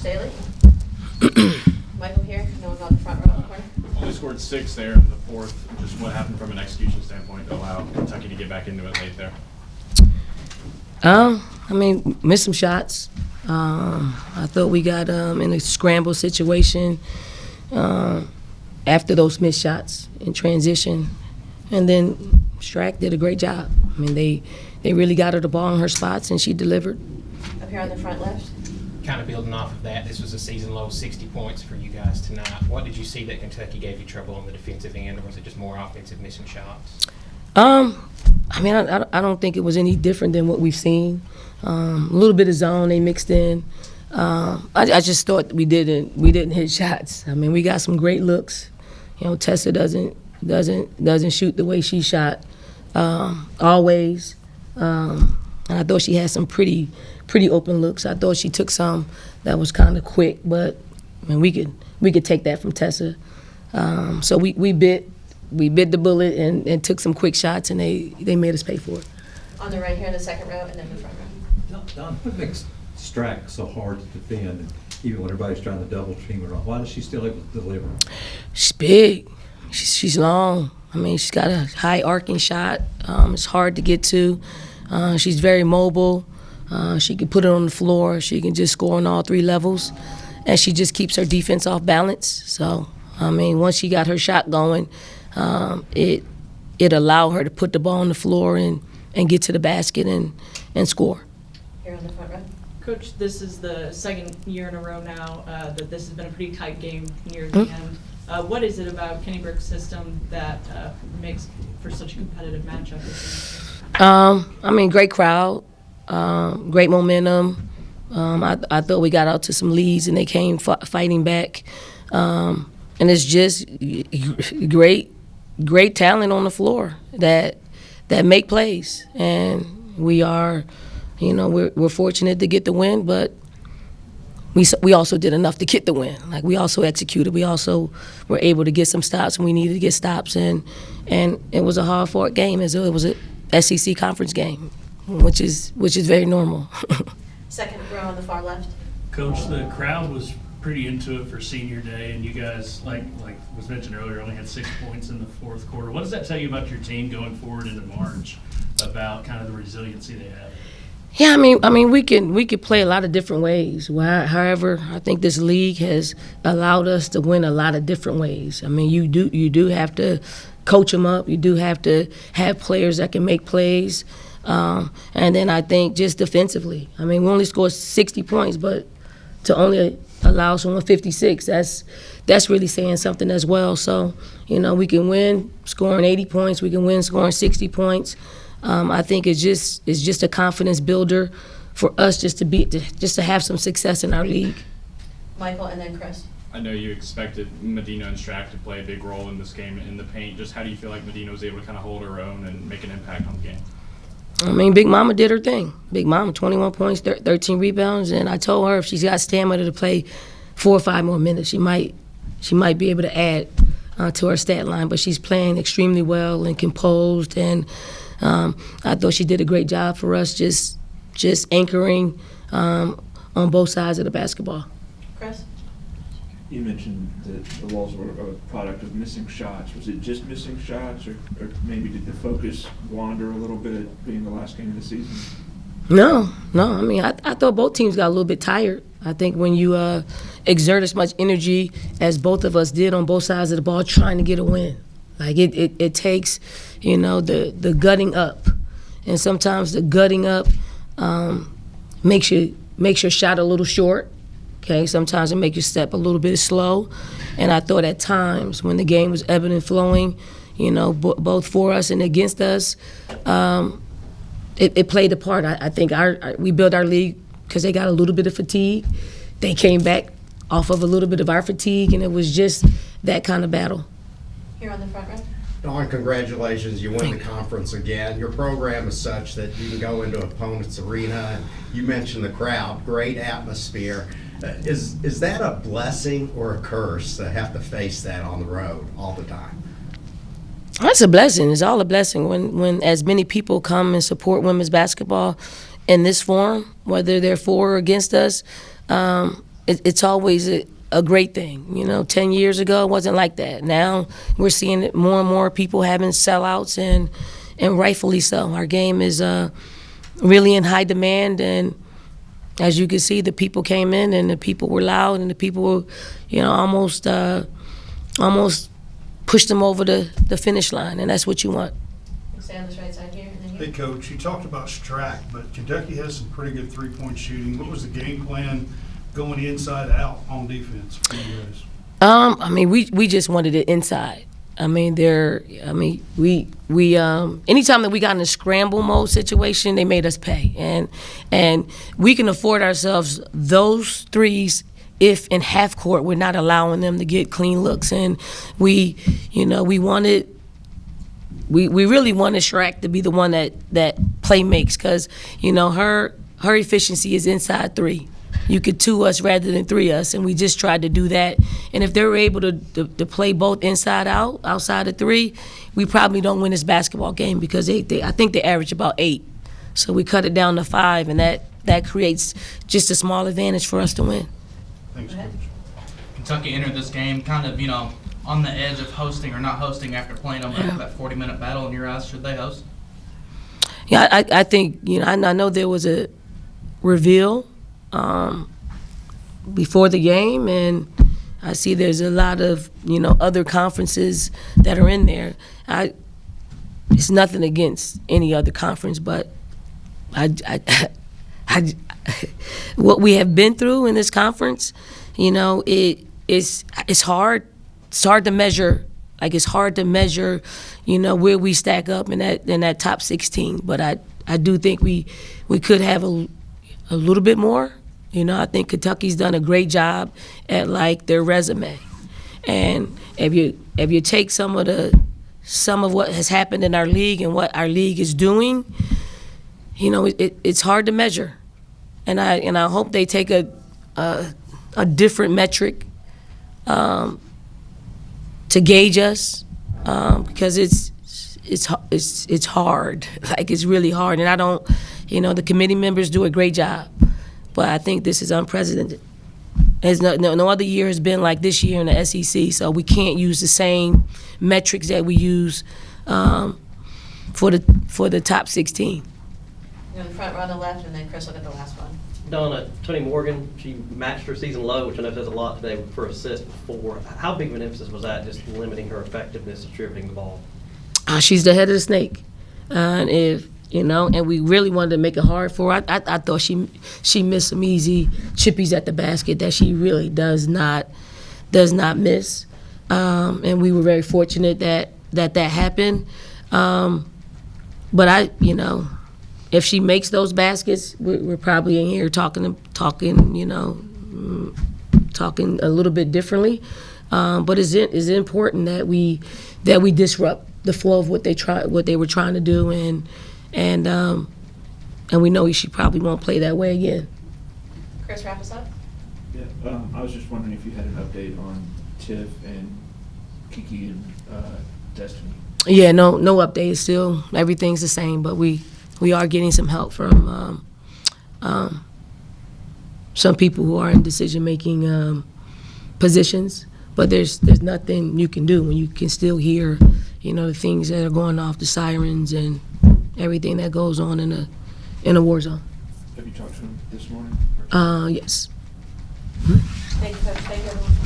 Staley. Michael here, no one got the front row in the corner. Only scored 6 there in the fourth. Just what happened from an execution standpoint to allow Kentucky to get back into it late there? Missed some shots. I thought we got in a scramble situation after those missed shots in transition. And then Strack did a great job. I mean, they really got her the ball in her spots, and she delivered. Up here on the front left. Kind of building off of that, this was a season low 60 points for you guys tonight. What did you see that Kentucky gave you trouble on the defensive end, or was it just more offensive missing shots? I don't think it was any different than what we've seen. A little bit of zone they mixed in. I just thought we didn't hit shots. I mean, we got some great looks. You know, Tessa doesn't shoot the way she shot always. And I thought she had some pretty open looks. I thought she took some that was kind of quick, but I mean, we could take that from Tessa. So we bit the bullet and took some quick shots, and they made us pay for it. On the right here in the second row, and then the front row. Don, what makes Strack so hard to defend, even when everybody's trying to double team her? Why is she still able to deliver? She's big. She's long. I mean, she's got a high arcing shot. It's hard to get to. She's very mobile. She can put it on the floor. She can just score on all 3 levels. And she just keeps her defense off balance. So, I mean, once she got her shot going, it allowed her to put the ball on the floor and get to the basket and score. Here on the front row. Coach, this is the second year in a row now that this has been a pretty tight game near the end. What is it about Kenny Burke's system that makes for such a competitive matchup this year? Great crowd, great momentum. I thought we got out to some leads and they came fighting back. And it's just great talent on the floor that make plays. And we are, we're fortunate to get the win, but we also did enough to get the win. Like, we also executed. We also were able to get some stops when we needed to get stops, and it was a hard-fought game. It was a SEC conference game, which is very normal. Second row on the far left. Coach, the crowd was pretty into it for senior day, and you guys, like was mentioned earlier, only had 6 points in the fourth quarter. What does that tell you about your team going forward into March, about kind of the resiliency they have? Yeah, I mean, we could play a lot of different ways. However, I think this league has allowed us to win a lot of different ways. I mean, you do have to coach them up. You do have to have players that can make plays. And then I think just defensively. I mean, we only scored 60 points, but to only allow someone 56, that's really saying something as well. So, we can win scoring 80 points. We can win scoring 60 points. I think it's just a confidence builder for us just to have some success in our league. Michael, and then Chris. I know you expected Medina and Strack to play a big role in this game in the paint. Just how do you feel like Medina was able to kind of hold her own and make an impact on the game? I mean, Big Mama did her thing. Big Mama, 21 points, 13 rebounds, and I told her if she's got stamina to play 4 or 5 more minutes, she might be able to add to her stat line. But she's playing extremely well and composed, and I thought she did a great job for us, just anchoring on both sides of the basketball. Chris? You mentioned that the Wolves were a product of missing shots. Was it just missing shots, or maybe did the focus wander a little bit being the last game of the season? No. I mean, I thought both teams got a little bit tired. I think when you exert as much energy as both of us did on both sides of the ball trying to get a win, like it takes, the gutting up. And sometimes the gutting up makes your shot a little short. Okay, sometimes it makes you step a little bit slow. And I thought at times when the game was ebbing and flowing, both for us and against us, it played a part. I think we built our league because they got a little bit of fatigue. They came back off of a little bit of our fatigue, and it was just that kind of battle. Here on the front row. Don, congratulations. You win the conference again. Your program is such that you can go into opponent's arena, and you mentioned the crowd, great atmosphere. Is that a blessing or a curse to have to face that on the road all the time? That's a blessing. It's all a blessing when as many people come and support women's basketball in this forum, whether they're for or against us. it's always a great thing. 10 years ago, it wasn't like that. Now we're seeing it more and more people having sellouts, and rightfully so. Our game is really in high demand, and as you can see, the people came in, and the people were loud, and the people were, almost pushed them over the finish line, and that's what you want. Stay on this right side here, and then Hey, here. Coach, you talked about Strack, but Kentucky has some pretty good three-point shooting. What was the game plan going inside out on defense for you guys? We just wanted it inside. We anytime that we got in a scramble mode situation, they made us pay, and we can afford ourselves those threes if in half court we're not allowing them to get clean looks, and we really wanted Shrek to be the one that play makes, because her efficiency is inside three. You could two us rather than three us, and we just tried to do that. And if they were able to play both inside out, outside of three, we probably don't win this basketball game, because I think they average about 8. So we cut it down to 5, and that creates just a small advantage for us to win. Thanks, Go Coach. ahead. Kentucky entered this game kind of, on the edge of hosting or not hosting after playing them that 40-minute battle. In your eyes, should they host? Yeah, I think, I know there was a reveal before the game, and I see there's a lot of, other conferences that are in there. It's nothing against any other conference, but what we have been through in this conference, it's hard. It's hard to measure. Like, it's hard to measure, where we stack up in that top 16. But I do think we could have a little bit more. I think Kentucky's done a great job at their resume. And if you take some of what has happened in our league and what our league is doing, it's hard to measure. And I hope they take a different metric to gauge us, because it's hard. It's really hard. And I don't, the committee members do a great job, but I think this is unprecedented. There's no other year has been like this year in the SEC, so we can't use the same metrics that we use for the top 16. You're in the front row on the left, and then Chris will get the last one. Donna, Tony Morgan, she matched her season low, which I know says a lot today for assists before. How big of an emphasis was that, just limiting her effectiveness distributing the ball? She's the head of the snake, and and we really wanted to make it hard for her. I thought she missed some easy chippies at the basket that she really does not miss, and we were very fortunate that happened. But if she makes those baskets, we're probably in here talking a little bit differently. But it's important that we disrupt the flow of what they were trying to do, and we know she probably won't play that way again. Chris, wrap us up. Yeah, I was just wondering if you had an update on Tiff and Kiki and Destiny. Yeah, no update. Still, everything's the same, but we are getting some help from some people who are in decision-making positions. But there's nothing you can do when you can still hear, the things that are going off, the sirens and everything that goes on in a war zone. Have you talked to him this morning? Yes. Thank you, Coach. Thank you, everyone.